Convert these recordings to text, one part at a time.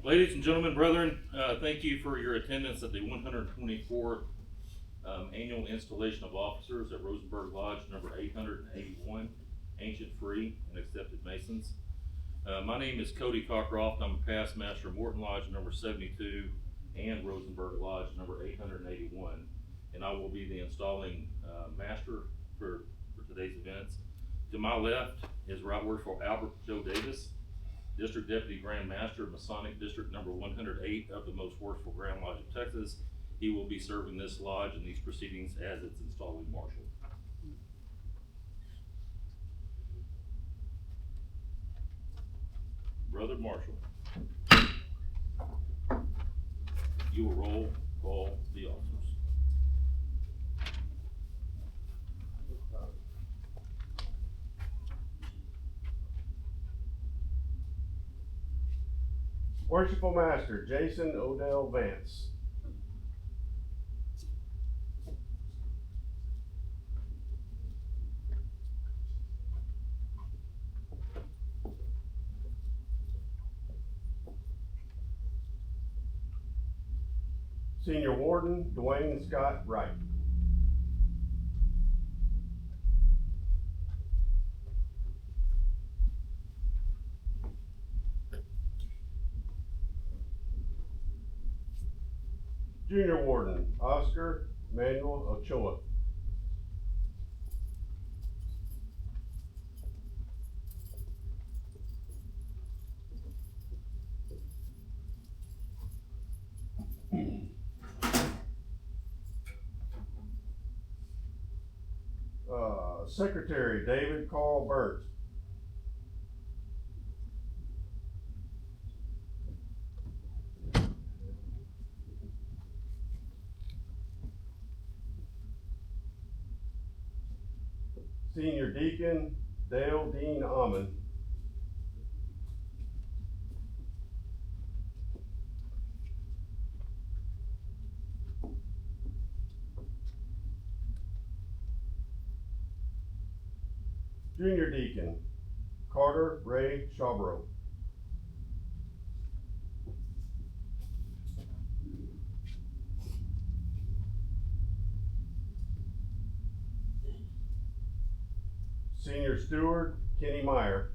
Ladies and gentlemen, brethren, thank you for your attendance at the 124th annual installation of officers at Rosenberg Lodge number 881, Ancient Free and Accepted Masons. My name is Cody Cockcroft. I'm a past master of Morton Lodge number 72 and Rosenberg Lodge number 881, and I will be the installing master for today's events. To my left is Right Worshipful Albert Joe Davis, District Deputy Grand Master, Masonic District number 108 of the Most Worshipful Grand Lodge of Texas. He will be serving this lodge in these proceedings as its installing marshal. Brother Marshal, you will roll call the officers. Worshipful Master Jason Odell Vance. Senior Warden Dwayne Scott Wright. Junior Warden Oscar Manuel Ochoa. Secretary David Carl Burns. Senior Deacon Dale Dean Amon. Junior Deacon Carter Ray Shabro. Senior Steward Kenny Meyer.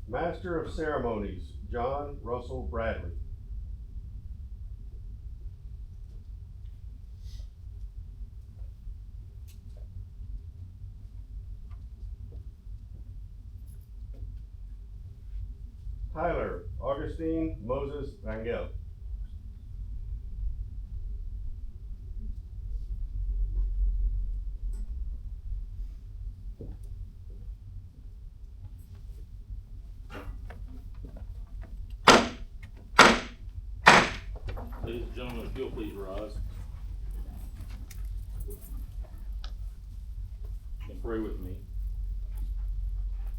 Master of Ceremonies John Russell Bradley. Tyler Augustine Moses Vangel. Ladies and gentlemen, if you'll please rise and pray with me.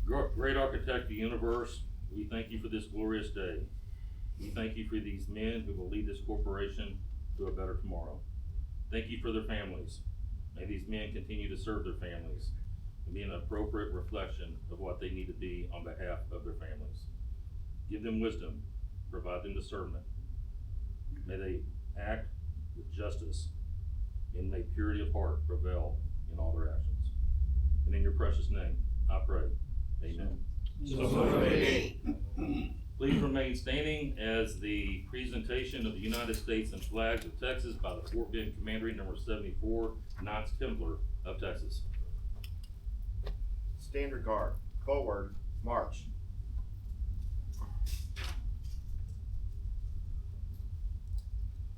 Great Architect of the universe, we thank you for this glorious day. We thank you for these men who will lead this corporation to a better tomorrow. Thank you for their families. May these men continue to serve their families and be an appropriate reflection of what they need to be on behalf of their families. Give them wisdom, provide them discernment. May they act with justice, and may purity of heart prevail in all their actions. And in your precious name, I pray. Amen. Please remain standing as the presentation of the United States and flags of Texas by the Fort Bend Commandery number 74, Knights Templar of Texas. Standard guard, forward, march.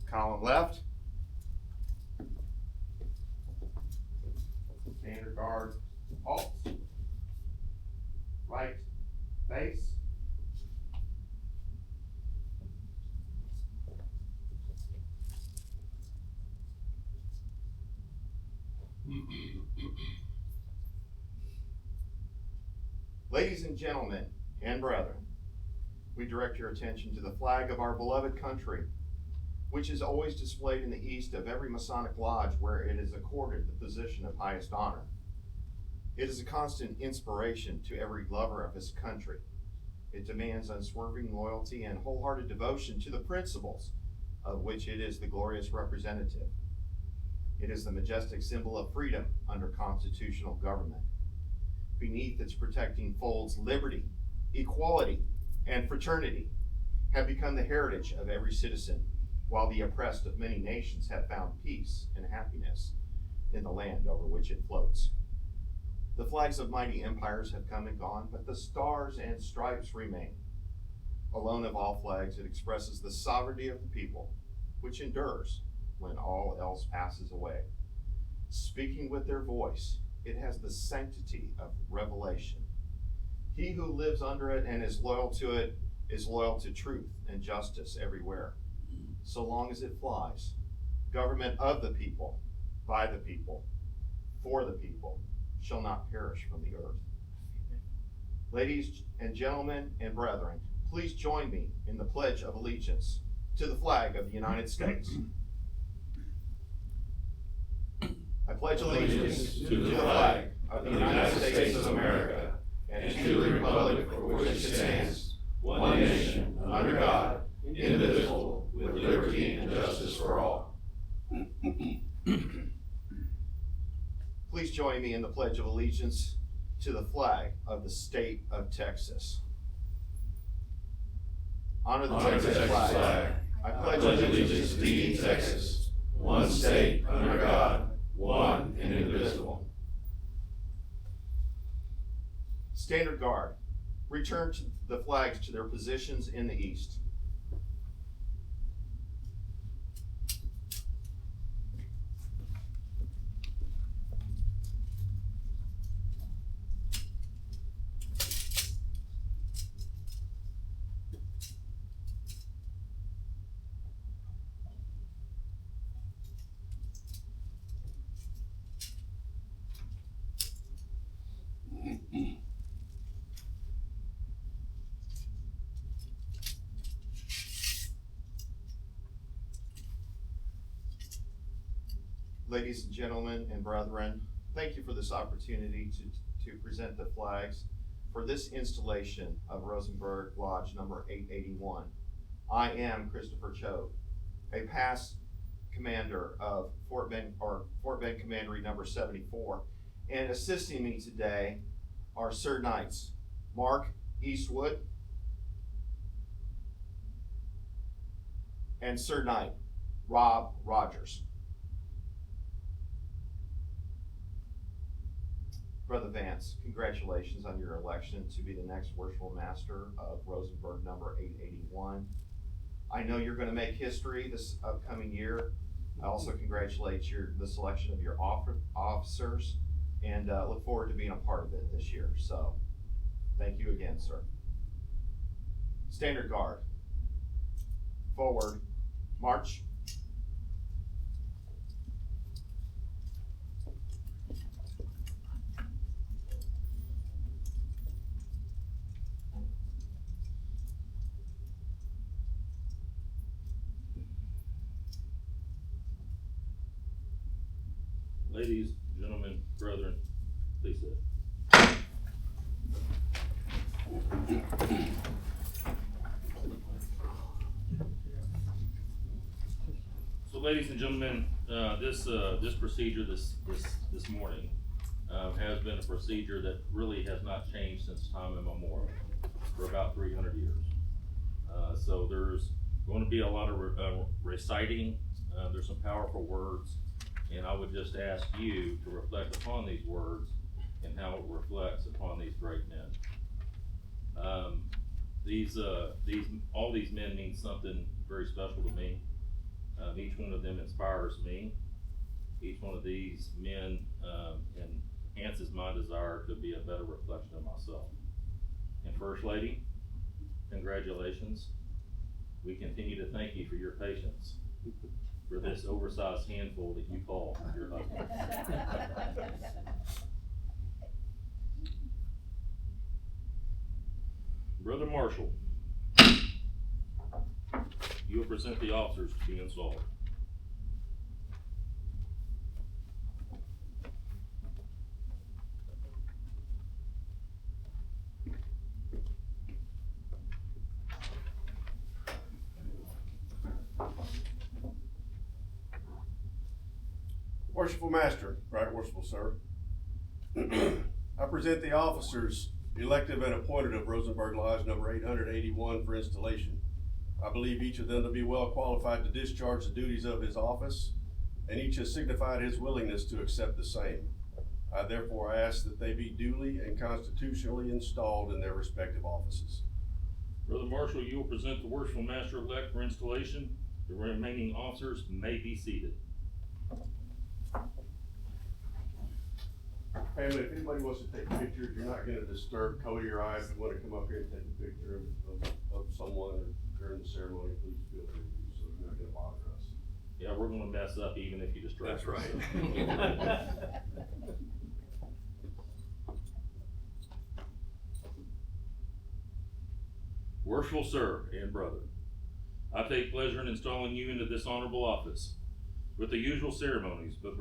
Column left. Standard guard, halt. Right, face. Ladies and gentlemen and brethren, we direct your attention to the flag of our beloved country, which is always displayed in the east of every Masonic Lodge where it is accorded the position of highest honor. It is a constant inspiration to every lover of his country. It demands unswerving loyalty and wholehearted devotion to the principles of which it is the glorious representative. It is the majestic symbol of freedom under constitutional government. Beneath its protecting folds, liberty, equality, and fraternity have become the heritage of every citizen, while the oppressed of many nations have found peace and happiness in the land over which it floats. The flags of mighty empires have come and gone, but the stars and stripes remain. Alone of all flags, it expresses the sovereignty of the people, which endures when all else passes away. Speaking with their voice, it has the sanctity of revelation. He who lives under it and is loyal to it is loyal to truth and justice everywhere. So long as it flies, government of the people, by the people, for the people, shall not perish from the earth. Ladies and gentlemen and brethren, please join me in the Pledge of Allegiance to the flag of the United States. I pledge allegiance to the flag of the United States of America and to the republic for which it stands, one nation, under God, indivisible, with liberty and justice for all. Please join me in the Pledge of Allegiance to the flag of the state of Texas. Honor the Texas flag. I pledge allegiance to thee, Texas, one state, under God, one and indivisible. Standard Guard, return to the flags to their positions in the east. Ladies and gentlemen and brethren, thank you for this opportunity to present the flags for this installation of Rosenberg Lodge number 881. I am Christopher Cho, a past commander of Fort Bend Commandery number 74, and assisting me today are Sir Knights Mark Eastwood and Sir Knight Rob Rogers. Brother Vance, congratulations on your election to be the next Worshipful Master of Rosenberg number 881. I know you're going to make history this upcoming year. I also congratulate the selection of your officers and look forward to being a part of it this year. So thank you again, sir. Standard Guard, forward, march. Ladies, gentlemen, brethren, please sit. So, ladies and gentlemen, this procedure this morning has been a procedure that really has not changed since time immemorial for about 300 years. So there's going to be a lot of reciting. There's some powerful words. And I would just ask you to reflect upon these words and how it reflects upon these great men. All these men mean something very special to me. Each one of them inspires me. Each one of these men enhances my desire to be a better reflection of myself. And First Lady, congratulations. We continue to thank you for your patience, for this oversized handful that you call your husband. Brother Marshall, you will present the officers to be installed. Worshipful Master, Right Worshipful Sir. I present the officers elective and appointed of Rosenberg Lodge number 881 for installation. I believe each of them to be well qualified to discharge the duties of his office, and each has signified his willingness to accept the same. I therefore ask that they be duly and constitutionally installed in their respective offices. Brother Marshall, you will present the Worshipful Master-elect for installation. The remaining officers may be seated. Family, if anybody wants to take pictures, you're not gonna disturb Cody or I. If you wanna come up here and take a picture of someone during the ceremony, please feel free to do so. You're not gonna bother us. Yeah, we're gonna mess up even if you distract us. That's right. Worshipful Sir and Brother, I take pleasure in installing you into this honorable office with the usual ceremonies, but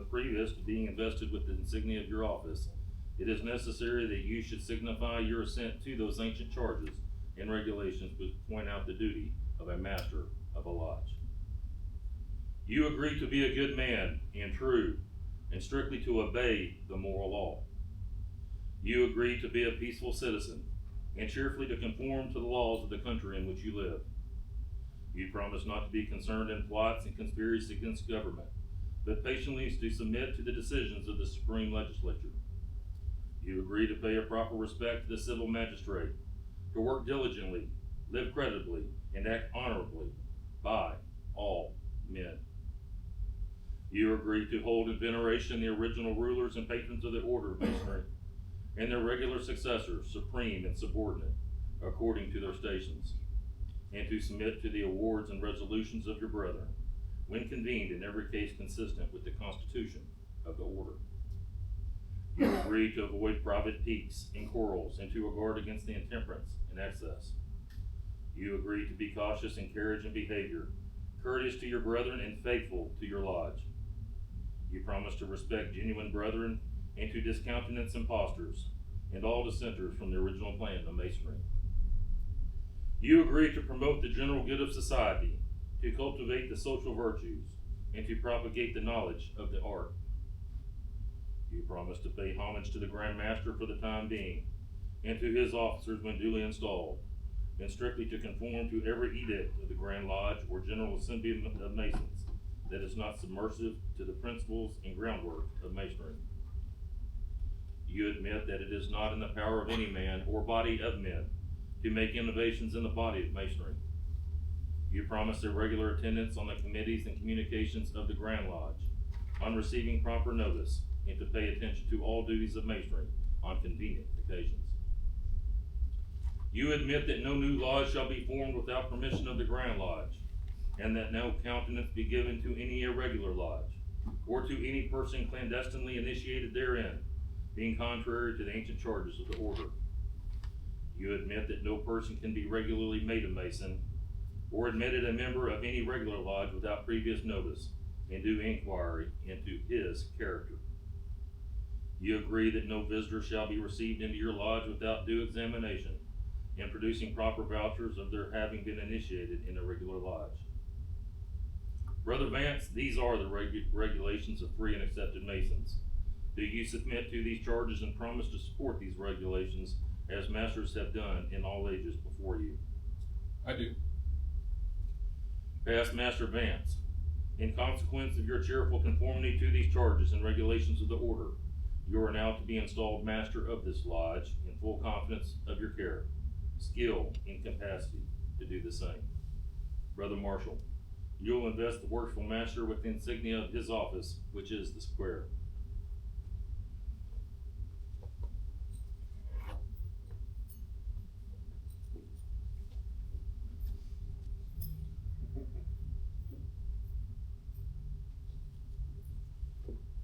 previous to being invested with the insignia of your office, it is necessary that you should signify your assent to those ancient charges and regulations which point out the duty of a master of a lodge. You agree to be a good man and true, and strictly to obey the moral law. You agree to be a peaceful citizen, and cheerfully to conform to the laws of the country in which you live. You promise not to be concerned in plots and conspiracies against government, but patiently to submit to the decisions of the Supreme Legislature. You agree to pay a proper respect to the civil magistrate, to work diligently, live creditably, and act honorably by all men. You agree to hold in veneration the original rulers and patrons of the Order of Masonry, and their regular successors, supreme and subordinate, according to their stations, and to submit to the awards and resolutions of your brethren, when convened in every case consistent with the Constitution of the Order. You agree to avoid private piques and quarrels, and to guard against the intemperance and excess. You agree to be cautious in carriage and behavior, courteous to your brethren, and faithful to your lodge. You promise to respect genuine brethren, and to discountenance impostors, and all dissenters from the original plan of Masonry. You agree to promote the general good of society, to cultivate the social virtues, and to propagate the knowledge of the art. You promise to pay homage to the Grand Master for the time being, and to his officers when duly installed, and strictly to conform to every edict of the Grand Lodge or General Assembly of Masons that is not submersive to the principles and groundwork of Masonry. You admit that it is not in the power of any man or body of men to make innovations in the body of Masonry. You promise a regular attendance on the committees and communications of the Grand Lodge, on receiving proper notice, and to pay attention to all duties of Masonry on convenient occasions. You admit that no new lodge shall be formed without permission of the Grand Lodge, and that no countenance be given to any irregular lodge, or to any person clandestinely initiated therein, being contrary to the ancient charges of the Order. You admit that no person can be regularly made a Mason, or admitted a member of any regular lodge without previous notice and due inquiry into his character. You agree that no visitor shall be received into your lodge without due examination and producing proper vouchers of their having been initiated in a regular lodge. Brother Vance, these are the regulations of free and accepted Masons. Do you submit to these charges and promise to support these regulations as masters have done in all ages before you? I do. Past Master Vance, in consequence of your cheerful conformity to these charges and regulations of the Order, you are now to be installed master of this lodge in full confidence of your care, skill, and capacity to do the same. Brother Marshall, you will invest the Worshipful Master with the insignia of his office, which is the square.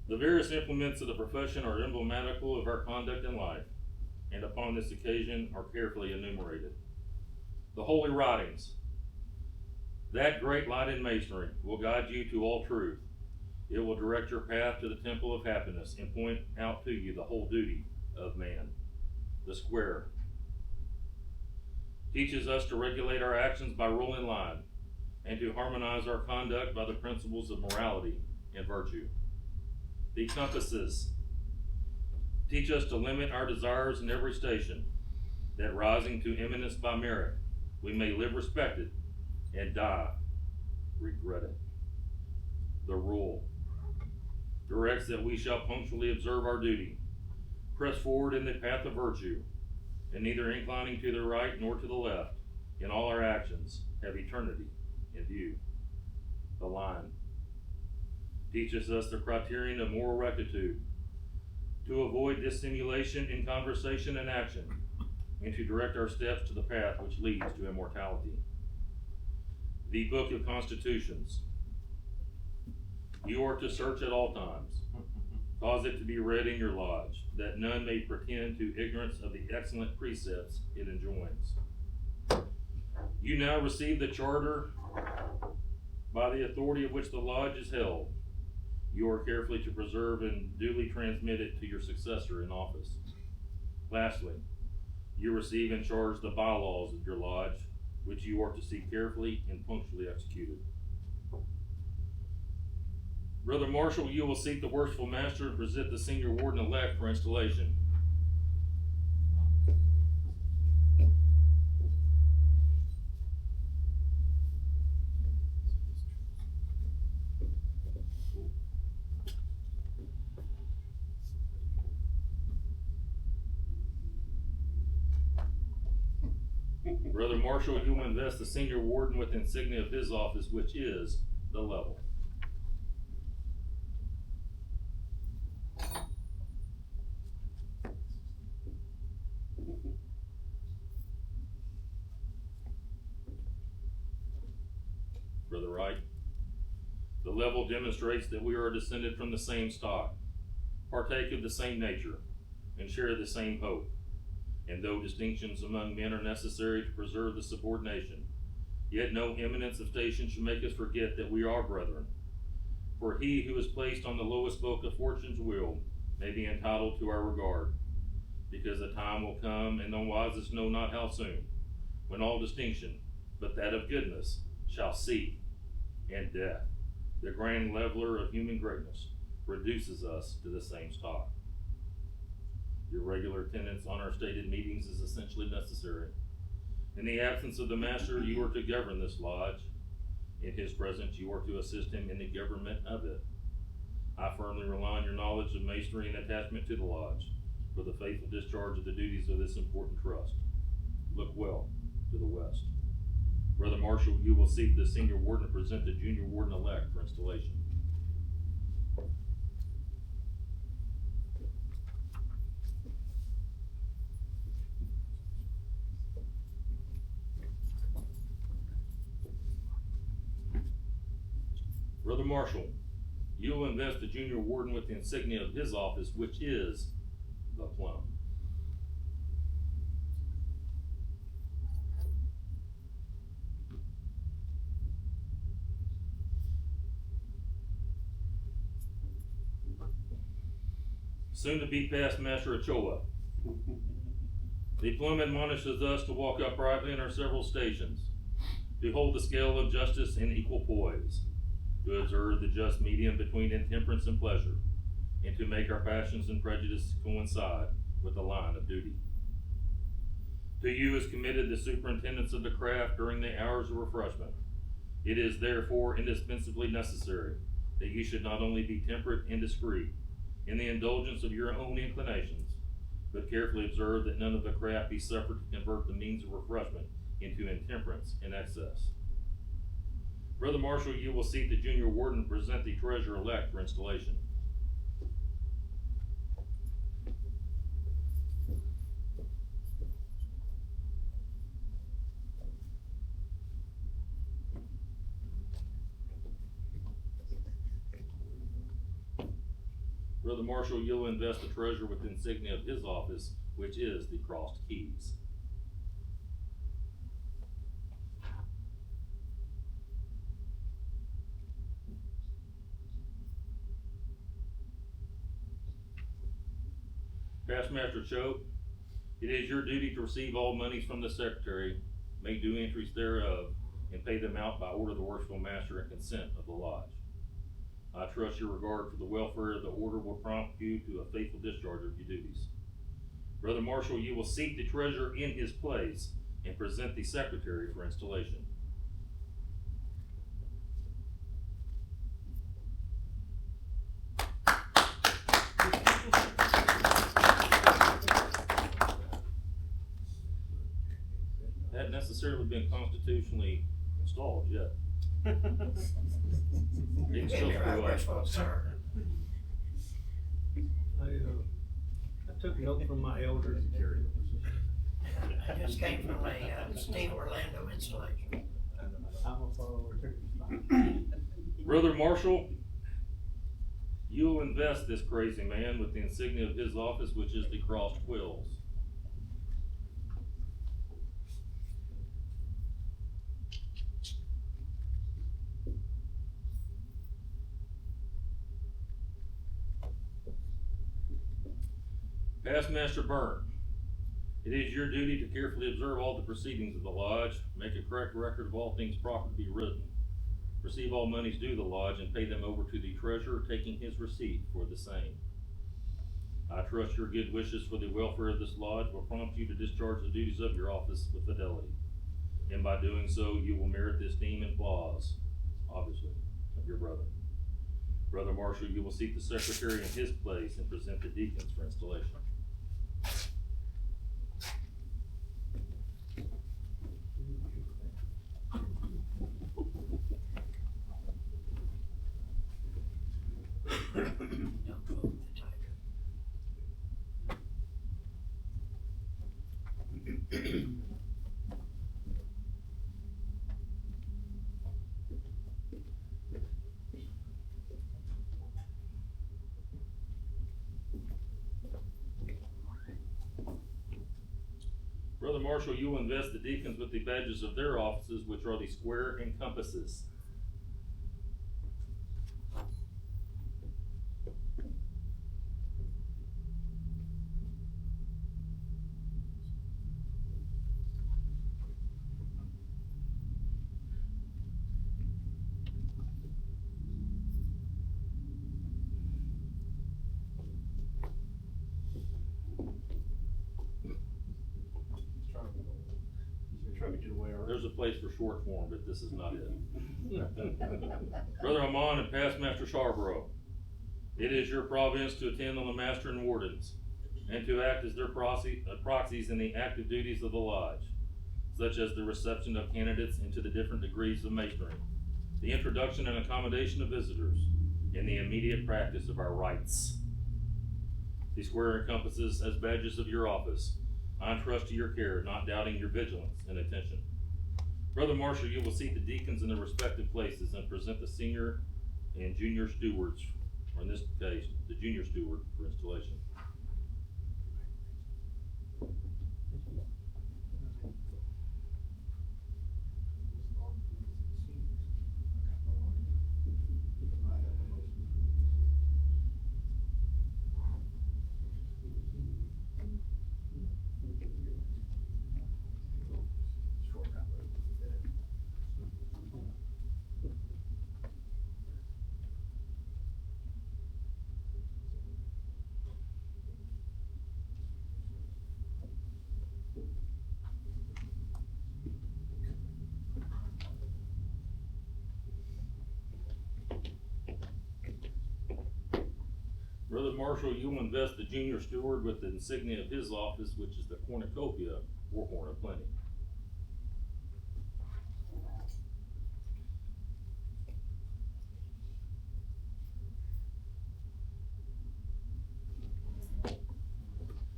The various implements of the profession are emblematical of our conduct in life, and upon this occasion are carefully enumerated. The holy writings, That great light in Masonry will guide you to all truth. It will direct your path to the temple of happiness and point out to you the whole duty of man. The square teaches us to regulate our actions by rule and line, and to harmonize our conduct by the principles of morality and virtue. The compasses teach us to limit our desires in every station, that rising to eminence by merit, we may live respected and die regretted. The rule directs that we shall punctually observe our duty, press forward in the path of virtue, and neither inclining to the right nor to the left, in all our actions have eternity in view. The line teaches us the criterion of moral rectitude, to avoid dissimulation in conversation and action, and to direct our steps to the path which leads to immortality. The Book of Constitutions. You are to search at all times. Cause it to be read in your lodge, that none may pretend to ignorance of the excellent precepts it enjoins. You now receive the charter by the authority of which the lodge is held. You are carefully to preserve and duly transmit it to your successor in office. Lastly, you receive in charge the bylaws of your lodge, which you are to see carefully and punctually executed. Brother Marshall, you will seek the Worshipful Master and present the Senior Warden-elect for installation. Brother Marshall, you will invest the Senior Warden with insignia of his office, which is the level. Brother Wright, the level demonstrates that we are descended from the same stock, partake of the same nature, and share the same hope. And though distinctions among men are necessary to preserve the subordination, yet no eminence of station should make us forget that we are brethren. For he who is placed on the lowest spoke of fortune's wheel may be entitled to our regard, because the time will come, and the wisest know not how soon, when all distinction, but that of goodness, shall cease, and death, the grand leveler of human greatness, reduces us to the same stock. Your regular attendance on our stated meetings is essentially necessary. In the absence of the master, you are to govern this lodge. In his presence, you are to assist him in the government of it. I firmly rely on your knowledge of masonry and attachment to the lodge for the faithful discharge of the duties of this important trust. Look well to the west. Brother Marshall, you will seek the Senior Warden to present the Junior Warden-elect for installation. Brother Marshall, you will invest the Junior Warden with the insignia of his office, which is the plum. Soon to be past Master Ochoa. The plum admonishes us to walk uprightly in our several stations, to hold the scale of justice in equal poise, to observe the just medium between intemperance and pleasure, and to make our passions and prejudice coincide with the line of duty. To you is committed the superintendence of the craft during the hours of refreshment. It is therefore indispensably necessary that you should not only be temperate and discreet in the indulgence of your own inclinations, but carefully observe that none of the craft be suffered to convert the means of refreshment into intemperance and excess. Brother Marshall, you will seek the Junior Warden and present the Treasurer-elect for installation. Brother Marshall, you'll invest the treasurer with the insignia of his office, which is the crossed keys. Past Master Choate, it is your duty to receive all monies from the secretary, make due entries thereof, and pay them out by order of the Worshipful Master and consent of the lodge. I trust your regard for the welfare of the order will prompt you to a faithful discharge of your duties. Brother Marshall, you will seat the treasurer in his place and present the secretary for installation. Hadn't necessarily been constitutionally installed yet. It can still screw up. Sir. I took note from my elders. I just came from a Steve Orlando installation. I'm a follower too. Brother Marshall, you'll invest this crazy man with the insignia of his office, which is the crossed quills. Past Master Byrne, it is your duty to carefully observe all the proceedings of the lodge, make a correct record of all things proper to be written, receive all monies due the lodge, and pay them over to the treasurer, taking his receipt for the same. I trust your good wishes for the welfare of this lodge will prompt you to discharge the duties of your office with fidelity, and by doing so, you will merit the esteem and applause, obviously, of your brother. Brother Marshall, you will seat the secretary in his place and present the deacons for installation. Don't go with the tiger. Brother Marshall, you will invest the deacons with the badges of their offices, which are the square and compasses. Trying to get away already. There's a place for short form, but this is not it. Brother Amon and Past Master Charborough, it is your province to attend on the master and wardens, and to act as their proxies in the active duties of the lodge, such as the reception of candidates into the different degrees of masonry, the introduction and accommodation of visitors, and the immediate practice of our rites. The square and compasses as badges of your office, I entrust to your care, not doubting your vigilance and attention. Brother Marshall, you will seat the deacons in their respective places and present the senior and junior stewards, or in this case, the junior steward, for installation. Brother Marshall, you will invest the junior steward with the insignia of his office, which is the cornucopia, or horn of plenty.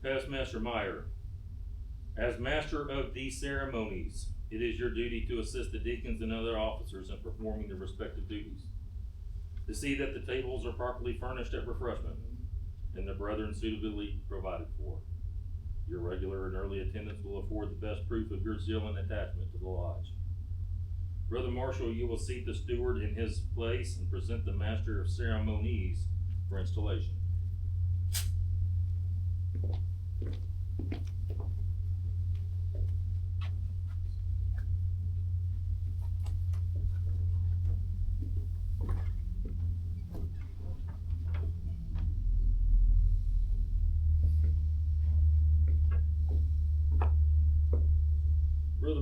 Past Master Meyer, as master of these ceremonies, it is your duty to assist the deacons and other officers in performing their respective duties, to see that the tables are properly furnished at refreshment, and the brethren suitably provided for. Your regular and early attendance will afford the best proof of your zeal and attachment to the lodge. Brother Marshall, you will seat the steward in his place and present the master of ceremonies for installation. Brother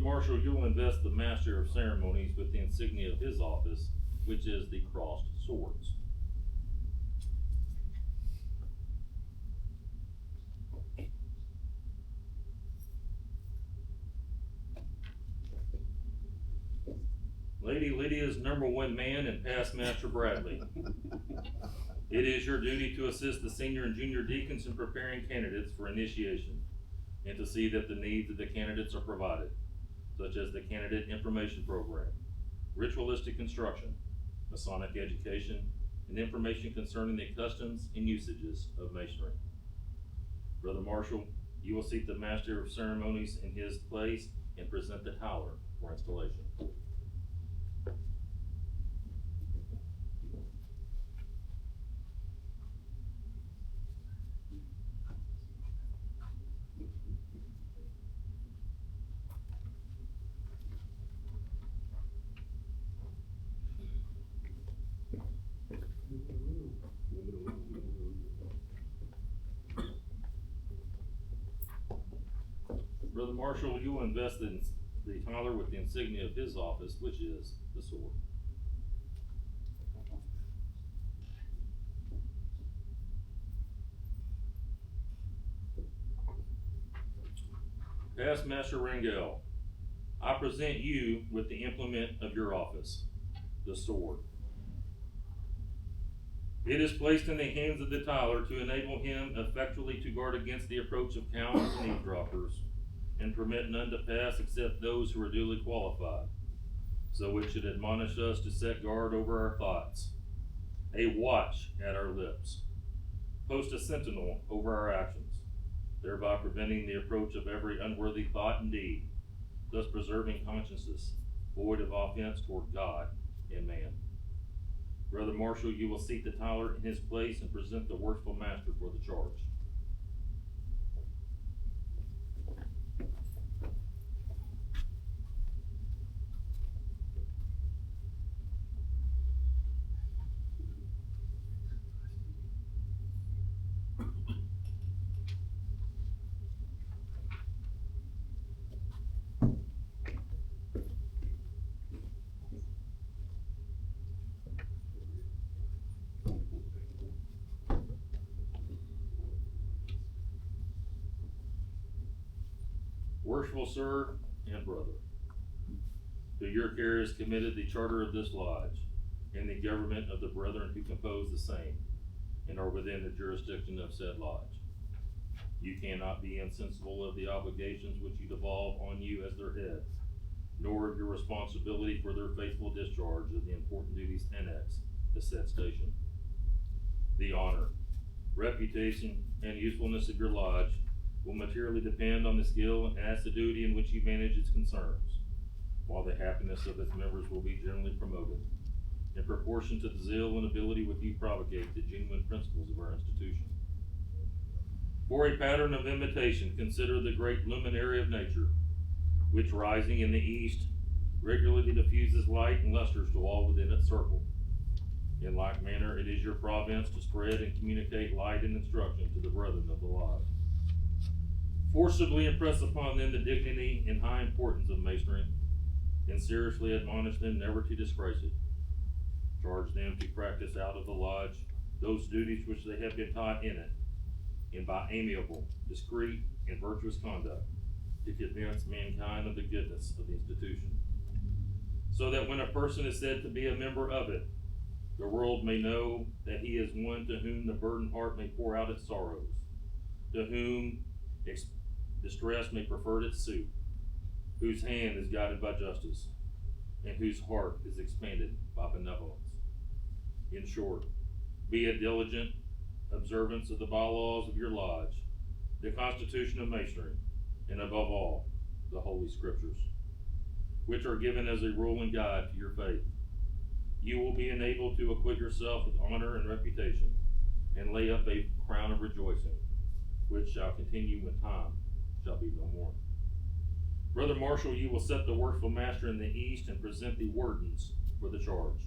Marshall, you will invest the Master of Ceremonies with the insignia of his office, which is the crossed swords. Lady Lydia's #1 man and past Master Bradley. It is your duty to assist the senior and junior deacons in preparing candidates for initiation and to see that the needs of the candidates are provided, such as the candidate information program, ritualistic instruction, Masonic education, and information concerning the customs and usages of Masonry. Brother Marshall, you will seat the Master of Ceremonies in his place and present the howler for installation. Brother Marshall, you will invest in the howler with the insignia of his office, which is the sword. Past Master Rangel, I present you with the implement of your office, the sword. It is placed in the hands of the Tyler to enable him effectually to guard against the approach of cowards and eavesdroppers, and permit none to pass except those who are duly qualified. So it should admonish us to set guard over our thoughts, a watch at our lips, post a sentinel over our actions, thereby preventing the approach of every unworthy thought and deed, thus preserving consciences void of offense toward God and man. Brother Marshall, you will seat the Tyler in his place and present the Worshipful Master for the charge. Worshipful Sir and Brother, to your care is committed the charter of this lodge and the government of the brethren who compose the same and are within the jurisdiction of said lodge. You cannot be insensible of the obligations which you devolve on you as their head, nor of your responsibility for their faithful discharge of the important duties annexed to said station. The honor, reputation, and usefulness of your lodge will materially depend on the skill and assiduity in which you manage its concerns, while the happiness of its members will be generally promoted, in proportion to the zeal and ability with you propagate the genuine principles of our institution. For a pattern of imitation, consider the great luminary of nature, which rising in the east regularly diffuses light and lustres to all within its circle. In like manner, it is your province to spread and communicate light and instruction to the brethren of the lodge. Forcibly impress upon them the dignity and high importance of Masonry, and seriously admonish them never to disgrace it. Charge them to practice out of the lodge those duties which they have been taught in it, and by amiable, discreet, and virtuous conduct, to convince mankind of the goodness of the institution. So that when a person is said to be a member of it, the world may know that he is one to whom the burdened heart may pour out its sorrows, to whom distress may prefer its suit, whose hand is guided by justice, and whose heart is expanded by benevolence. In short, be a diligent observance of the bylaws of your lodge, the Constitution of Masonry, and above all, the Holy Scriptures, which are given as a rule and guide to your faith. You will be enabled to acquit yourself with honor and reputation, and lay up a crown of rejoicing, which shall continue when time shall be no more. Brother Marshall, you will set the Worshipful Master in the east and present the wardens for the charge.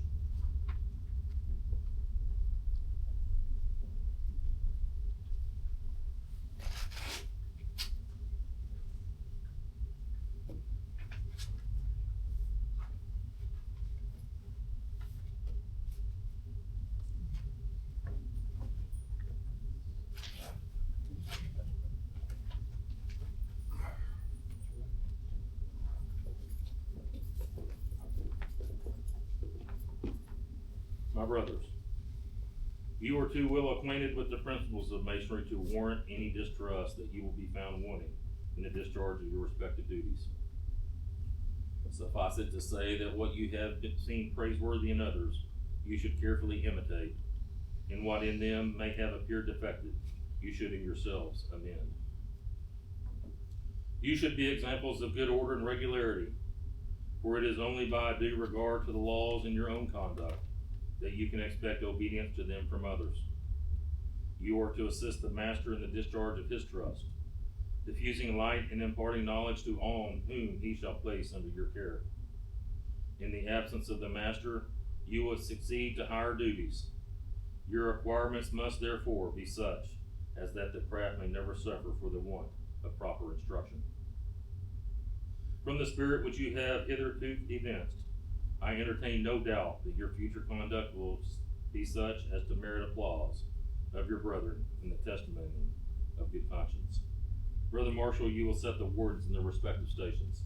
My brothers, you are too well acquainted with the principles of Masonry to warrant any distrust that you will be found wanting in the discharge of your respective duties. Suffice it to say that what you have seen praiseworthy in others, you should carefully imitate, and what in them may have appeared defective, you should in yourselves amend. You should be examples of good order and regularity, for it is only by due regard to the laws in your own conduct that you can expect obedience to them from others. You are to assist the master in the discharge of his trust, diffusing light and imparting knowledge to all whom he shall place under your care. In the absence of the master, you will succeed to higher duties. Your requirements must therefore be such as that the craft may never suffer for the want of proper instruction. From the spirit which you have hitherto evinced, I entertain no doubt that your future conduct will be such as to merit applause of your brethren in the testimony of good conscience. Brother Marshall, you will set the wardens in their respective stations.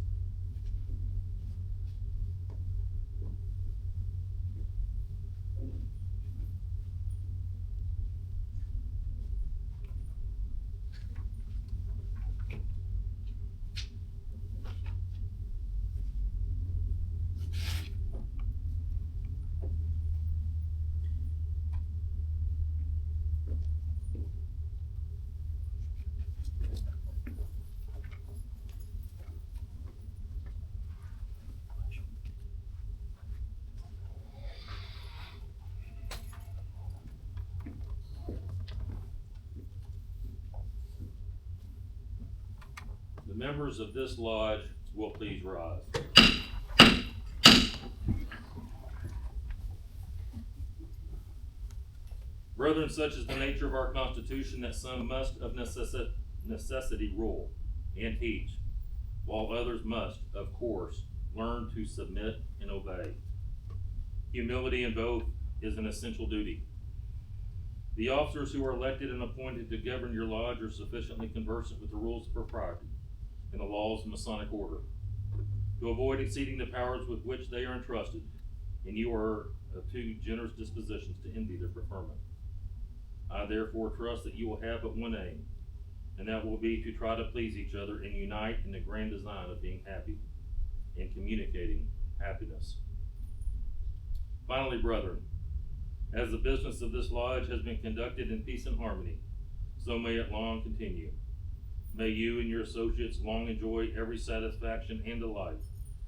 The members of this lodge will please rise. Brethren, such is the nature of our Constitution that some must of necessity rule and teach, while others must, of course, learn to submit and obey. Humility in both is an essential duty. The officers who are elected and appointed to govern your lodge are sufficiently conversant with the rules of propriety and the laws of Masonic order to avoid exceeding the powers with which they are entrusted, and you are of too generous dispositions to envy their preferment. I therefore trust that you will have but one aim, and that will be to try to please each other and unite in the grand design of being happy and communicating happiness. Finally, brethren, as the business of this lodge has been conducted in peace and harmony, so may it long continue. May you and your associates long enjoy every satisfaction and delight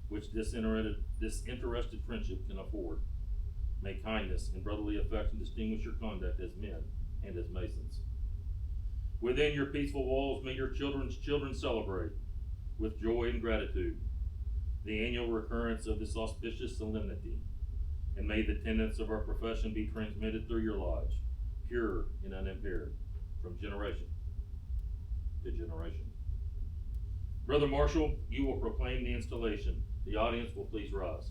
which disinterested friendship can afford. May kindness and brotherly affection distinguish your conduct as men and as Masons. Within your peaceful walls, may your children's children celebrate with joy and gratitude the annual recurrence of this auspicious solemnity, and may the tenets of our profession be transmitted through your lodge, pure and unimpaired, from generation to generation. Brother Marshall, you will proclaim the installation. The audience will please rise.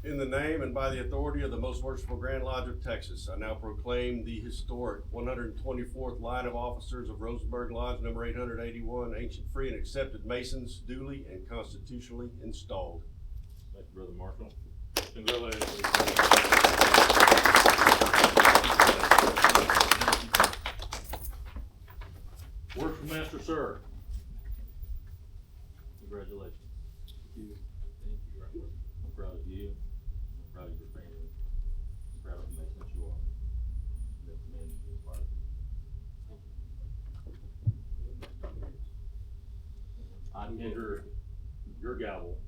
In the name and by the authority of the Most Worshipful Grand Lodge of Texas, I now proclaim the historic 124th line of officers of Rosenberg Lodge number 881, ancient, free, and accepted Masons, duly and constitutionally installed. Thank you, Brother Marshall. Congratulations. Worshipful Master, sir. Congratulations. Thank you. Thank you. I'm proud of you. I'm proud of your family. I'm proud of the Mason that you are. That the man you inspired. I enter your gavel.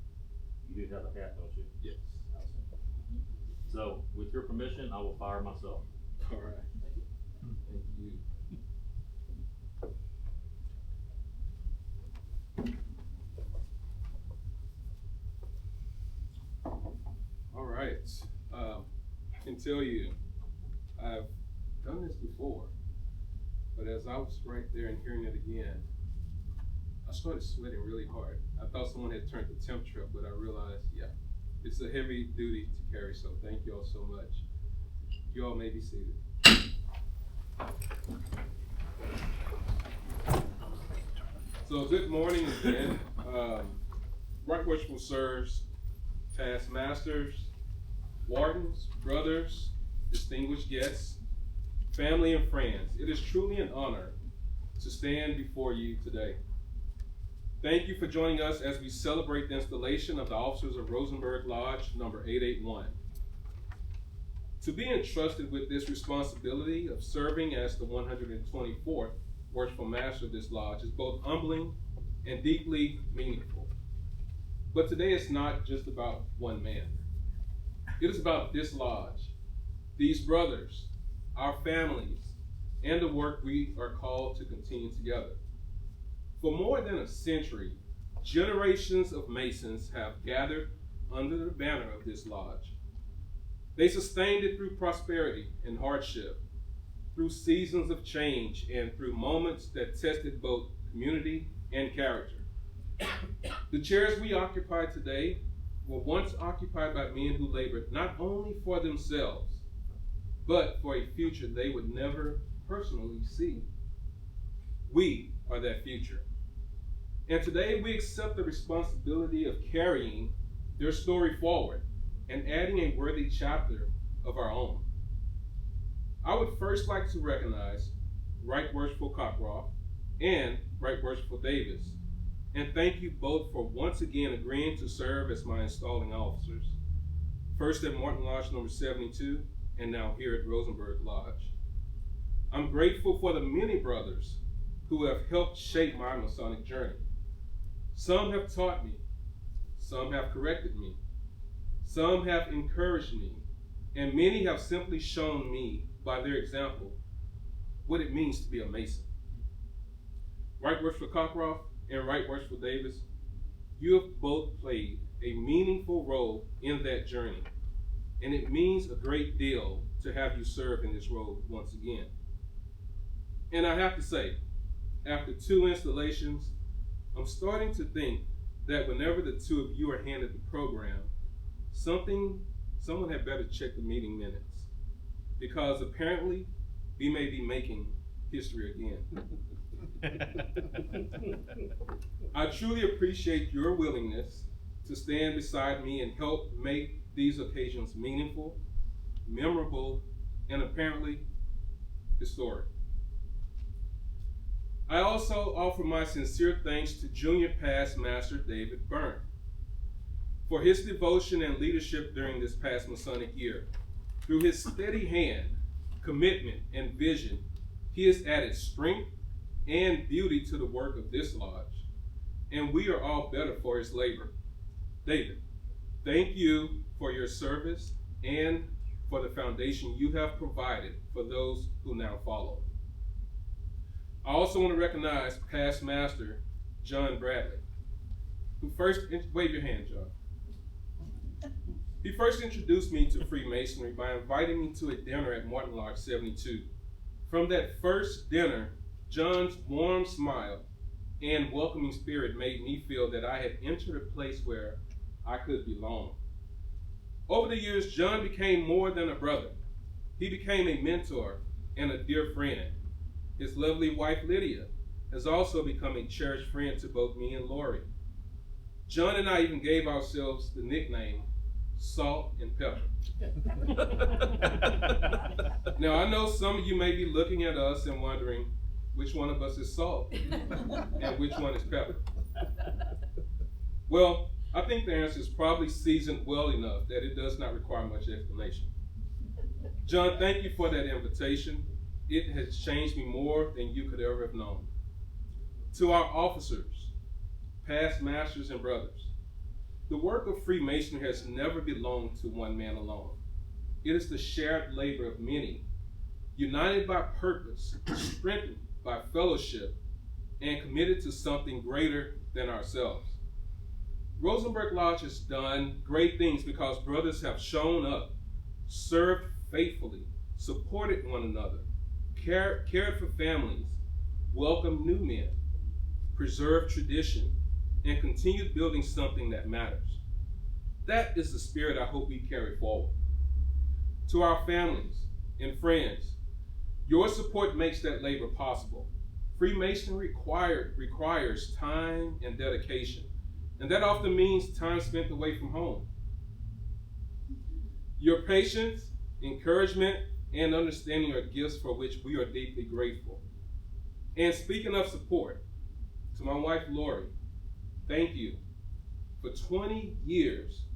You do have a hat, don't you? Yes. So, with your permission, I will fire myself. All right. Thank you. All right. I can tell you, I've done this before, but as I was right there and hearing it again, I started sweating really hard. I thought someone had turned the temperature up, but I realized, yeah, it's a heavy duty to carry, so thank you all so much. You all may be seated. So good morning again. Right Worshipful serves past masters, wardens, brothers, distinguished guests, family and friends. It is truly an honor to stand before you today. Thank you for joining us as we celebrate the installation of the officers of Rosenberg Lodge number 881. To be entrusted with this responsibility of serving as the 124th Worshipful Master of this lodge is both humbling and deeply meaningful. But today it's not just about one man. It is about this lodge, these brothers, our families, and the work we are called to continue together. For more than a century, generations of Masons have gathered under the banner of this lodge. They sustained it through prosperity and hardship, through seasons of change, and through moments that tested both community and character. The chairs we occupy today were once occupied by men who labored not only for themselves, but for a future they would never personally see. We are that future. And today we accept the responsibility of carrying their story forward and adding a worthy chapter of our own. I would first like to recognize Right Worshipful Cockcroft and Right Worshipful Davis, and thank you both for once again agreeing to serve as my installing officers, first at Martin Lodge number 72, and now here at Rosenberg Lodge. I'm grateful for the many brothers who have helped shape my Masonic journey. Some have taught me, some have corrected me, some have encouraged me, and many have simply shown me by their example what it means to be a Mason. Right Worshipful Cockcroft and Right Worshipful Davis, you have both played a meaningful role in that journey, and it means a great deal to have you serve in this role once again. And I have to say, after 2 installations, I'm starting to think that whenever the two of you are handed the program, someone had better check the meeting minutes, because apparently we may be making history again. I truly appreciate your willingness to stand beside me and help make these occasions meaningful, memorable, and apparently historic. I also offer my sincere thanks to Junior Past Master David Byrne for his devotion and leadership during this past Masonic year. Through his steady hand, commitment, and vision, he has added strength and beauty to the work of this lodge, and we are all better for his labor. David, thank you for your service and for the foundation you have provided for those who now follow. I also want to recognize Past Master John Bradley, who wave your hand, John. He first introduced me to Freemasonry by inviting me to a dinner at Martin Lodge 72. From that first dinner, John's warm smile and welcoming spirit made me feel that I had entered a place where I could belong. Over the years, John became more than a brother. He became a mentor and a dear friend. His lovely wife, Lydia, has also become a cherished friend to both me and Lori. John and I even gave ourselves the nickname Salt and Pepper. Now, I know some of you may be looking at us and wondering which one of us is salt and which one is pepper. Well, I think the answer is probably seasoned well enough that it does not require much explanation. John, thank you for that invitation. It has changed me more than you could ever have known. To our officers, past masters and brothers, the work of Freemasonry has never belonged to one man alone. It is the shared labor of many, united by purpose, strengthened by fellowship, and committed to something greater than ourselves. Rosenberg Lodge has done great things because brothers have shown up, served faithfully, supported one another, cared for families, welcomed new men, preserved tradition, and continued building something that matters. That is the spirit I hope we carry forward. To our families and friends, your support makes that labor possible. Freemasonry requires time and dedication, and that often means time spent away from home. Your patience, encouragement, and understanding are gifts for which we are deeply grateful. And speaking of support, to my wife Lori, thank you. For 20 years,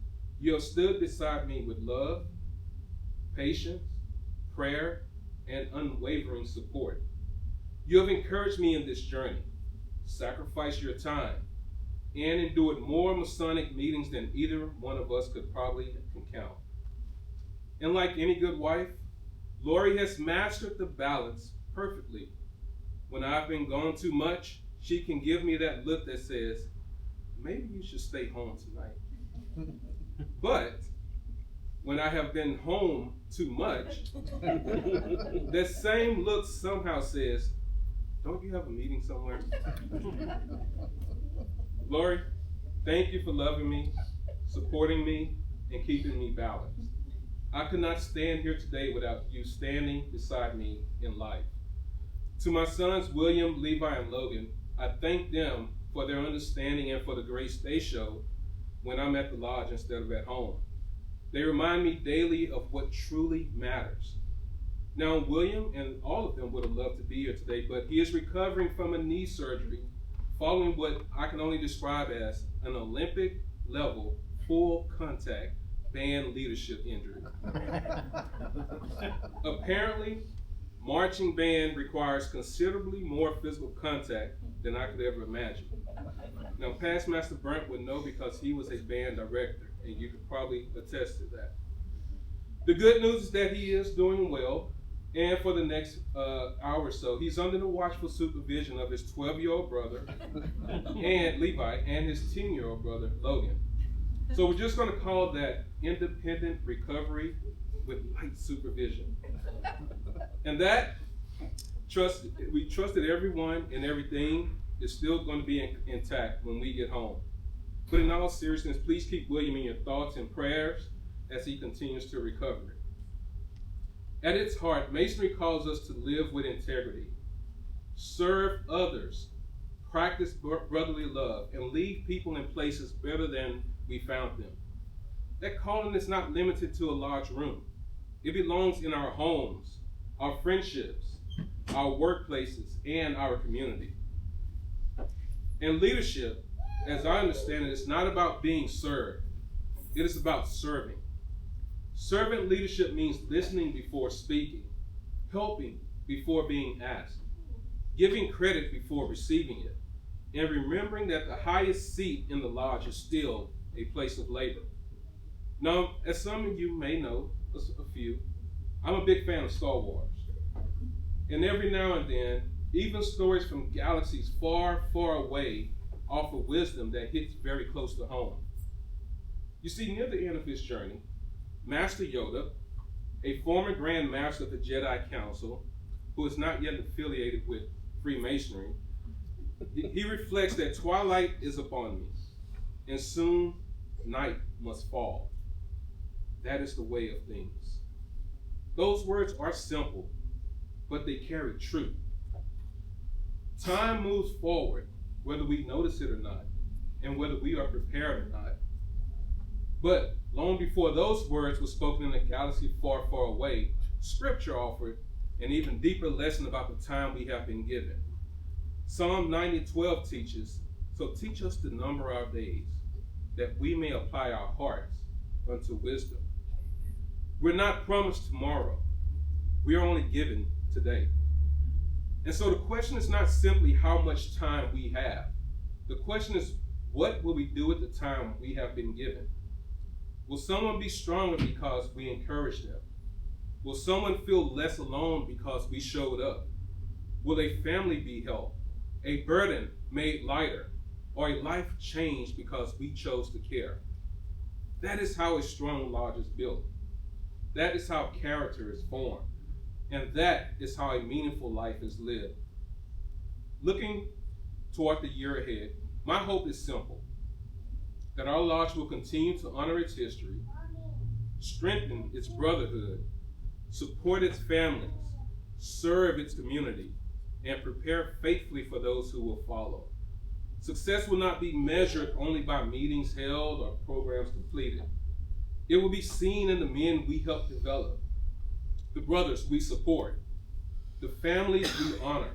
you have stood beside me with love, patience, prayer, and unwavering support. You have encouraged me in this journey, sacrificed your time, and endured more Masonic meetings than either one of us could probably count. And like any good wife, Lori has mastered the balance perfectly. When I've been gone too much, she can give me that look that says, maybe you should stay home tonight. But when I have been home too much, that same look somehow says, don't you have a meeting somewhere? Lori, thank you for loving me, supporting me, and keeping me balanced. I could not stand here today without you standing beside me in life. To my sons, William, Levi, and Logan, I thank them for their understanding and for the grace they show when I'm at the lodge instead of at home. They remind me daily of what truly matters. Now, William and all of them would have loved to be here today, but he is recovering from a knee surgery following what I can only describe as an Olympic level, full contact band leadership injury. Apparently, marching band requires considerably more physical contact than I could ever imagine. Now, past Master Brent would know because he was a band director, and you could probably attest to that. The good news is that he is doing well, and for the next hour or so, he's under the watchful supervision of his 12-year-old brother, and Levi, and his 10-year-old brother, Logan. So we're just going to call that independent recovery with light supervision. And that, we trusted everyone and everything is still going to be intact when we get home. But in all seriousness, please keep William in your thoughts and prayers as he continues to recover. At its heart, Masonry calls us to live with integrity, serve others, practice brotherly love, and leave people in places better than we found them. That calling is not limited to a large room. It belongs in our homes, our friendships, our workplaces, and our community. And leadership, as I understand it, is not about being served. It is about serving. Servant leadership means listening before speaking, helping before being asked, giving credit before receiving it, and remembering that the highest seat in the lodge is still a place of labor. Now, as some of you may know, a few, I'm a big fan of Star Wars. And every now and then, even stories from galaxies far, far away offer wisdom that hits very close to home. You see, near the end of his journey, Master Yoda, a former Grand Master of the Jedi Council, who is not yet affiliated with Freemasonry, he reflects that twilight is upon me, and soon night must fall. That is the way of things. Those words are simple, but they carry truth. Time moves forward, whether we notice it or not, and whether we are prepared or not. But long before those words were spoken in a galaxy far, far away, Scripture offered an even deeper lesson about the time we have been given. Psalm 90:12 teaches, so teach us to number our days, that we may apply our hearts unto wisdom. We're not promised tomorrow. We are only given today. And so the question is not simply how much time we have. The question is, what will we do with the time we have been given? Will someone be stronger because we encourage them? Will someone feel less alone because we showed up? Will a family be helped, a burden made lighter, or a life changed because we chose to care? That is how a strong lodge is built. That is how character is formed. And that is how a meaningful life is lived. Looking toward the year ahead, my hope is simple: that our lodge will continue to honor its history, strengthen its brotherhood, support its families, serve its community, and prepare faithfully for those who will follow. Success will not be measured only by meetings held or programs completed. It will be seen in the men we help develop, the brothers we support, the families we honor,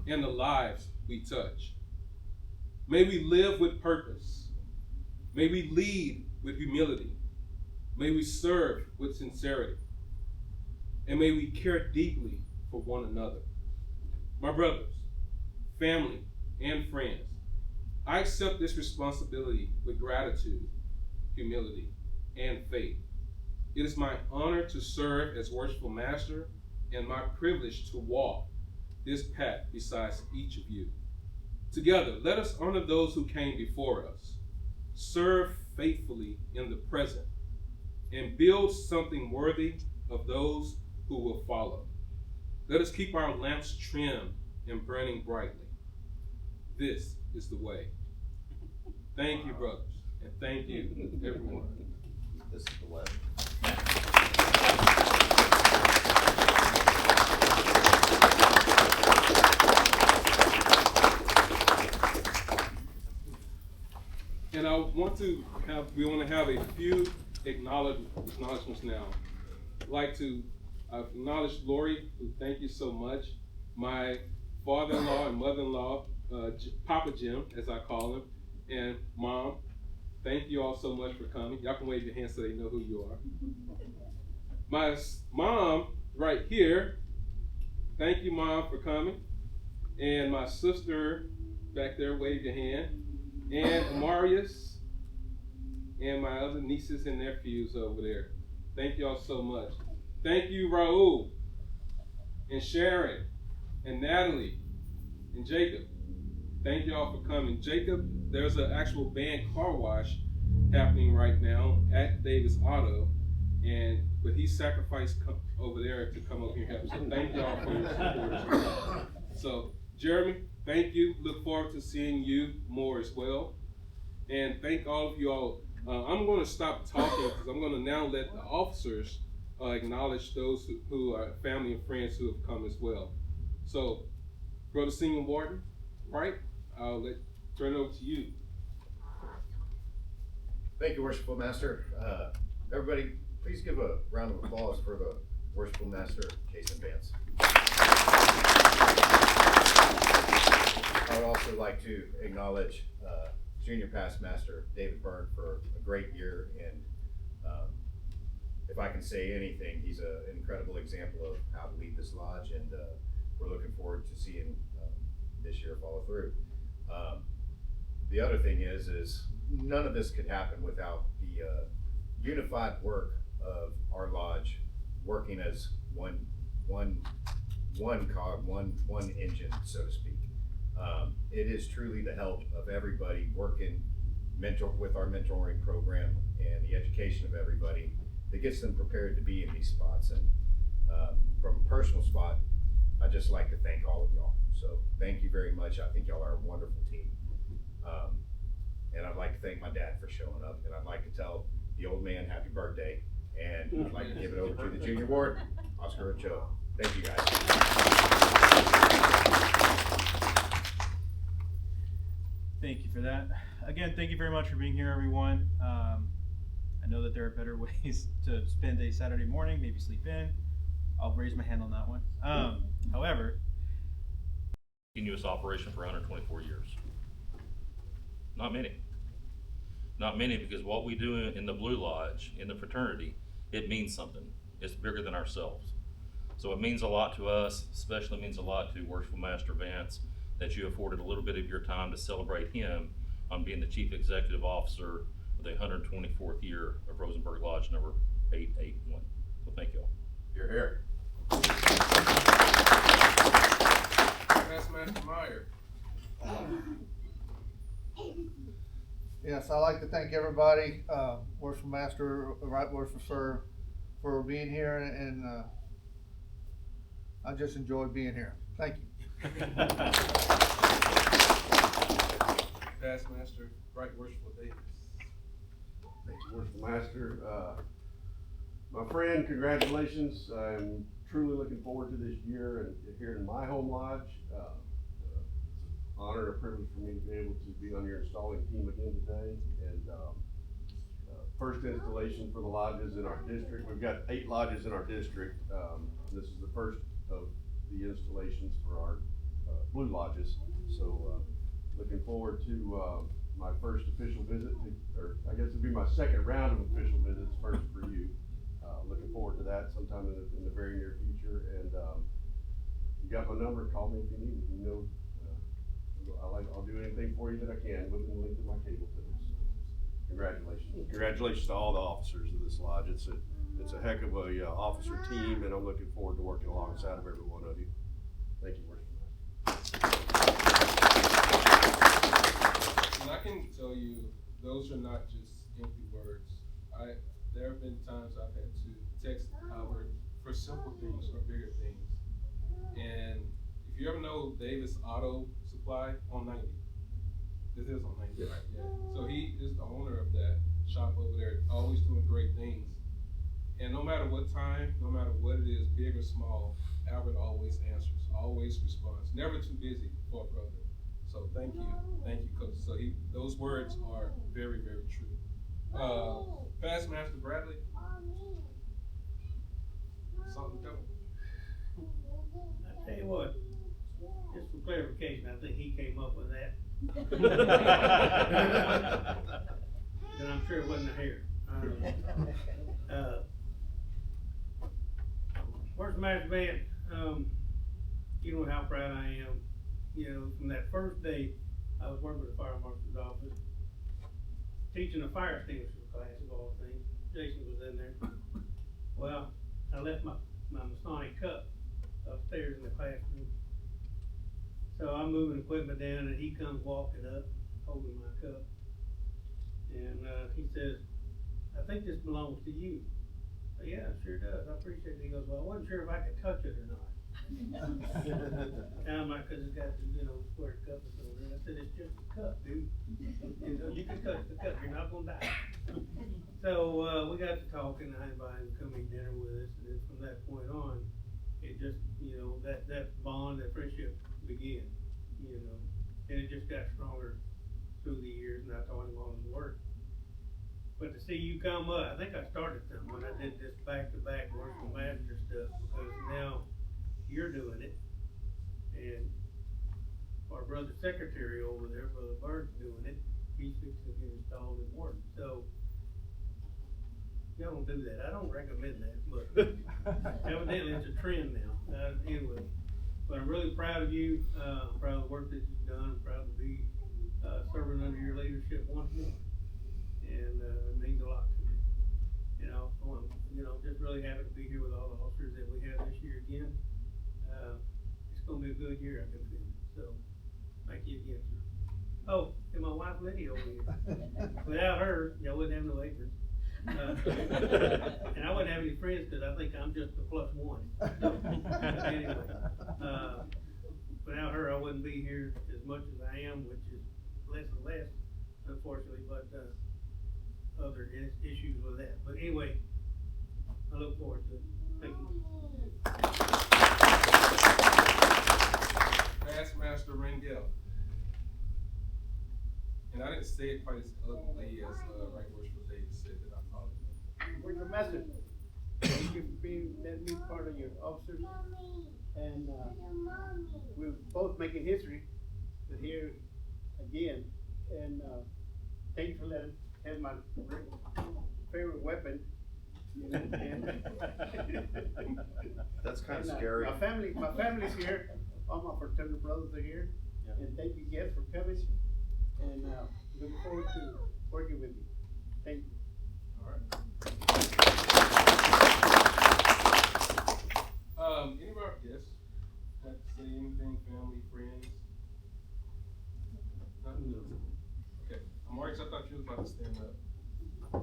and the lives we touch. May we live with purpose. May we lead with humility. May we serve with sincerity. And may we care deeply for one another. My brothers, family, and friends, I accept this responsibility with gratitude, humility, and faith. It is my honor to serve as Worshipful Master and my privilege to walk this path beside each of you. Together, let us honor those who came before us, serve faithfully in the present, and build something worthy of those who will follow. Let us keep our lamps trimmed and burning brightly. This is the way. Thank you, brothers, and thank you, everyone. This is the way. And we want to have a few acknowledgments now. I'd like to acknowledge Lori, who thank you so much. My father-in-law and mother-in-law, Papa Jim, as I call him, and Mom, thank you all so much for coming. Y'all can wave your hands so they know who you are. My mom, right here, thank you, Mom, for coming. And my sister back there, wave your hand. And Amarius, and my other nieces and nephews over there. Thank y'all so much. Thank you, Raul, and Sharon, and Natalie, and Jacob. Thank y'all for coming. Jacob, there's an actual band car wash happening right now at Davis Auto, but he sacrificed over there to come over here and help. So thank y'all for your support. So Jeremy, thank you. Look forward to seeing you more as well. And thank all of you all. I'm going to stop talking because I'm going to now let the officers acknowledge those who are family and friends who have come as well. So, Brother Senior Warden, right? I'll turn it over to you. Thank you, Worshipful Master. Everybody, please give a round of applause for the Worshipful Master Jason Vance. I would also like to acknowledge Junior Past Master David Byrne for a great year, and if I can say anything, he's an incredible example of how to lead this lodge, and we're looking forward to seeing this year follow through. The other thing is none of this could happen without the unified work of our lodge working as one cog, one engine, so to speak. It is truly the help of everybody working with our mentoring program and the education of everybody that gets them prepared to be in these spots. And from a personal spot, I'd just like to thank all of y'all. So thank you very much. I think y'all are a wonderful team. And I'd like to thank my dad for showing up, and I'd like to tell the old man happy birthday, and I'd like to give it over to the junior board, Oscar and Joe. Thank you, guys. Thank you for that. Again, thank you very much for being here, everyone. I know that there are better ways to spend a Saturday morning, maybe sleep in. I'll raise my hand on that one. However, Continuous operation for 124 years. Not many. Not many, because what we do in the Blue Lodge, in the fraternity, it means something. It's bigger than ourselves. So it means a lot to us, especially means a lot to Worshipful Master Vance, that you afforded a little bit of your time to celebrate him on being the Chief Executive Officer of the 124th year of Rosenberg Lodge number 881. So thank you all. Here. Past Master Meyer. Yes, I'd like to thank everybody, Worshipful Master, Right Worshipful Sir, for being here, and I just enjoyed being here. Thank you. Past Master Right Worshipful Davis. Thank you, Worshipful Master. My friend, congratulations. I'm truly looking forward to this year and here in my home lodge. It's an honor and a privilege for me to be able to be on your installing team again today. And first installation for the lodges in our district. We've got 8 lodges in our district. This is the first of the installations for our blue lodges. So looking forward to my first official visit, or I guess it'd be my second round of official visits, first for you. Looking forward to that sometime in the very near future. And you got my number, call me if you need me. You know, I'll do anything for you that I can within the length of my cable to. So congratulations. Congratulations to all the officers of this lodge. It's a heck of a officer team, and I'm looking forward to working alongside of every one of you. Thank you, Worshipful Master. And I can tell you, those are not just empty words. There have been times I've had to text Albert for simple things or bigger things. And if you ever know Davis Auto Supply on 90, this is on 90, right? Yeah. So he is the owner of that shop over there, always doing great things. And no matter what time, no matter what it is, big or small, Albert always answers, always responds, never too busy for a brother. So thank you, Coach. So those words are very, very true. Past Master Bradley, something to tell. I tell you what, just for clarification, I think he came up with that. And I'm sure it wasn't a hair. Worshipful Master Vance, you know how proud I am. You know, from that first day, I was working with the fire marshal's office, teaching a fire extinguisher class of all things. Jason was in there. Well, I left my Masonic cup upstairs in the classroom. So I'm moving equipment down, and he comes walking up, holding my cup. And he says, "I think this belongs to you." I said, "Yeah, it sure does. I appreciate it." He goes, "Well, I wasn't sure if I could touch it or not." And I'm like, "Cause it's got the, square cup or something." I said, "It's just a cup, dude. You can touch the cup. You're not gonna die." So we got to talking. I invited him to come eat dinner with us, and then from that point on, it just, that bond, that friendship began. And it just got stronger through the years, and I taught him all his work. But to see you come up, I think I started something when I did this back-to-back Worshipful Master stuff, because now you're doing it, and our brother secretary over there, Brother Bird's doing it. He's fixing to get installed in work. So y'all don't do that. I don't recommend that, but evidently it's a trend now. Anyway, but I'm really proud of you. I'm proud of the work that you've done. I'm proud to be serving under your leadership once more, and it means a lot to me. Just really happy to be here with all the officers that we have this year again. It's gonna be a good year, I can feel it. So thank you again, sir. Oh, and my wife Lydia over here. Without her, y'all wouldn't have no acres. And I wouldn't have any friends, because I think I'm just the +1. But anyway, without her, I wouldn't be here as much as I am, which is less and less, unfortunately, but other issues with that. But anyway, I look forward to it. Thank you. Past Master Rangel. And I didn't say it quite as eloquently as Right Worshipful Davis said that I thought it. Worshipful Master, thank you for letting me part of your officers. And we're both making history, but here again. And thank you for letting have my favorite weapon. That's kind of And, scary. My family's here. All my fraternal brothers are here. Yeah. And thank you again for coming. And looking forward to working with you. Thank you. All right. Like to say anything, family, friends? Nothing? Okay. Morris, I thought you was about to stand up.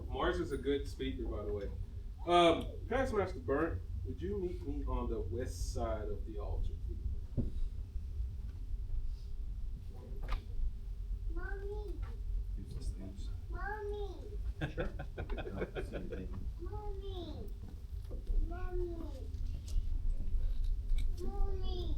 Morris is a good speaker, by the way. Past Master Burnt, would you meet me on the west side of the altar, please? Mommy. Sure. Mommy. Mommy. Mommy. Mommy.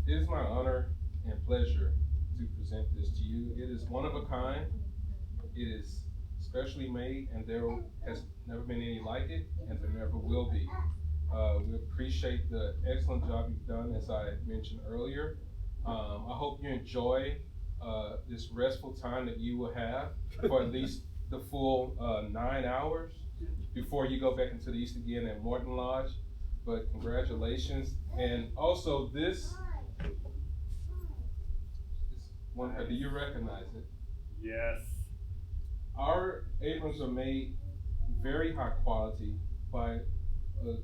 It is my honor and pleasure to present this to you. It is one of a kind. It is specially made, and there has never been any like it, and there never will be. We appreciate the excellent job you've done, as I mentioned earlier. I hope you enjoy this restful time that you will have for at least the full 9 hours before you go back into the East again at Morton Lodge. But congratulations. And also this is one, do you recognize it? Yes. Our aprons are made very high quality by a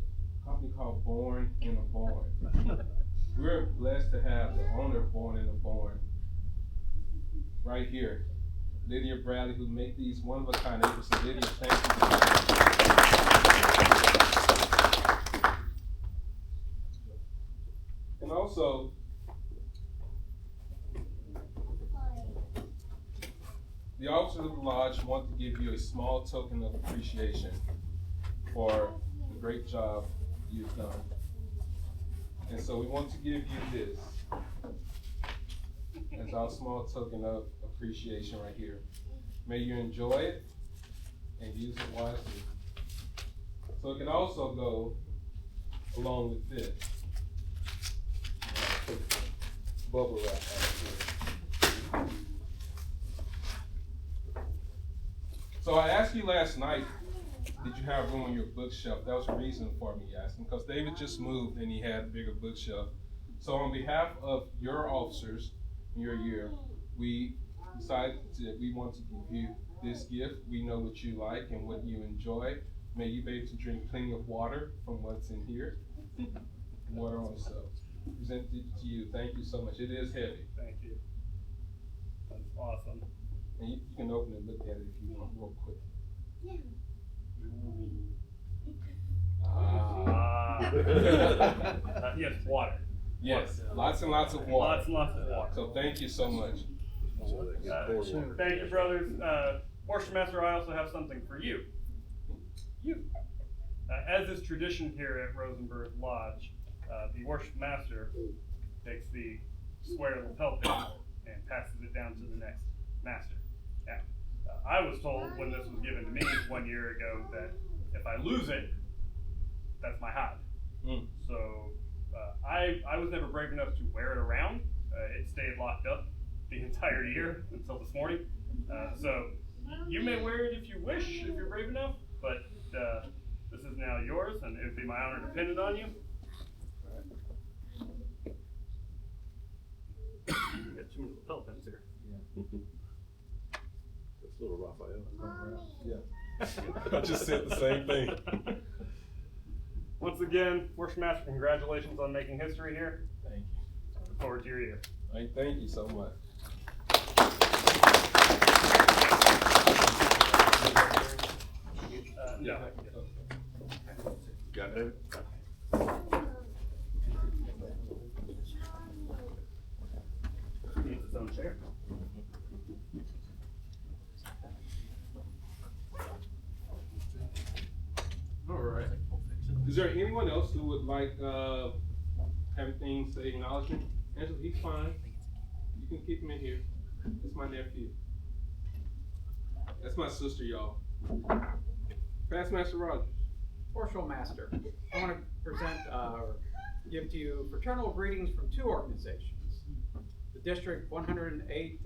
company called Born in a Born. We're blessed to have the owner of Born in a Born right here, Lydia Bradley, who make these one-of-a-kind aprons. So Lydia, thank you. And also, the officers of the lodge want to give you a small token of appreciation for the great job you've done. And so we want to give you this as our small token of appreciation right here. May you enjoy it and use it wisely. So it can also go along with this. Bubble wrap out here. So I asked you last night, did you have room on your bookshelf? That was a reason for me asking, because David just moved and he had a bigger bookshelf. So on behalf of your officers in your year, we decided that we want to give you this gift. We know what you like and what you enjoy. May you be able to drink plenty of water from what's in here. Water on yourself. Presented to you. Thank you so much. It is heavy. Thank you. That's awesome. And you can open it and look at it if you want real quick. Yes, water. Yes, lots and lots of water. Lots and lots of water. So thank you so much. Thank you, brothers. Worship Master, I also have something for you. As is tradition here at Rosenberg Lodge, the Worship Master takes the square lapel pin and passes it down to the next master. Now, I was told when this was given to me 1 year ago that if I lose it, that's my hide. So I was never brave enough to wear it around. It stayed locked up the entire year until this morning. So you may wear it if you wish, if you're brave enough, but this is now yours, and it would be my honor to pin it on you. Got too many lapel pins here. That's little Raphael. Yeah. I just said the same thing. Once again, Worship Master, congratulations on making history here. Thank you. I look forward to your year. Thank you so much. No. Got it? Needs its own chair. All right. Is there anyone else who would like have things say acknowledgement? Angela, he's fine. You can keep him in here. That's my nephew. That's my sister, y'all. Past Master Rogers. Worshipful Master, I want to present or give to you fraternal greetings from two organizations. The District 108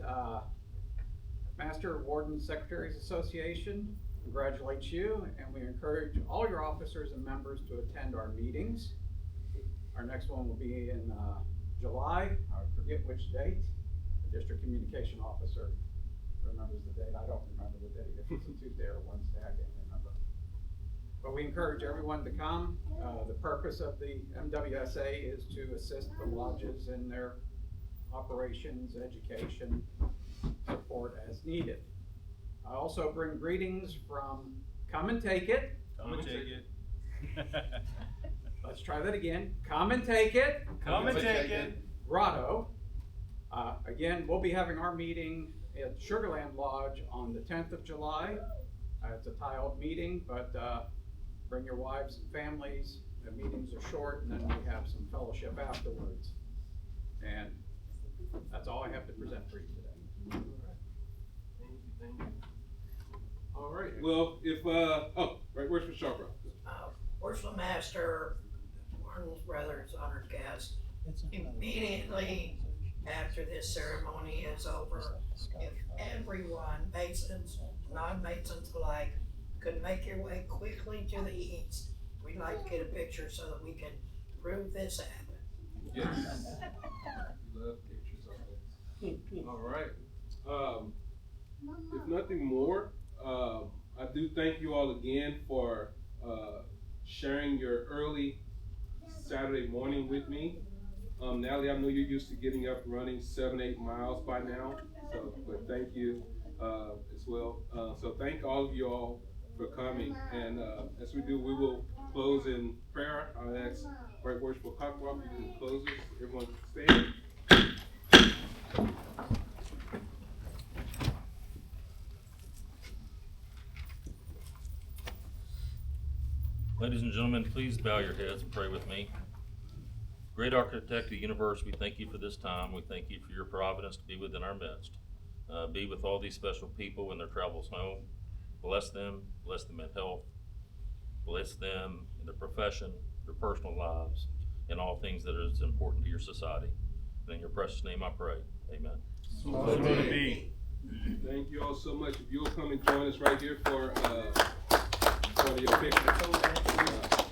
Master Warden Secretaries Association congratulates you, and we encourage all your officers and members to attend our meetings. Our next one will be in July, I forget which date. the district communication officer remembers the date. I don't remember the date, if it's a Tuesday or a Wednesday, I can't remember. But we encourage everyone to come. The purpose of the MWSA is to assist the lodges in their operations, education, support as needed. I also bring greetings from Come and Take It. Come and take it. Let's try that again. Come and Take It. Come and take it. Grotto. Again, we'll be having our meeting at Sugarland Lodge on the 10th of July. It's a tiled meeting, but bring your wives and families. The meetings are short, and then we have some fellowship afterwards. And that's all I have to present for you today. Thank you. All right, well, if, where's Mr. Sharper? Worshipful Master, Warden's brother's honored guest, immediately after this ceremony is over, if everyone, Masons, non-Masons alike, could make your way quickly to the east, we'd like to get a picture so that we can prove this happened. Yes. Love pictures of it. All right. If nothing more, I do thank you all again for sharing your early Saturday morning with me. Natalie, I know you're used to getting up running 7-8 miles by now, so but thank you as well. So thank all of you all for coming, and as we do, we will close in prayer. I'll ask Right Worshipful Cockwalk to close us. Everyone stand. Ladies and gentlemen, please bow your heads and pray with me. Great Architect of the universe, we thank you for this time. We thank you for your providence to be within our midst. Be with all these special people in their travels home. Bless them in health. Bless them in their profession, their personal lives, and all things that is important to your society. And in your precious name I pray, amen. Thank you all so much. If you'll come and join us right here for your picture.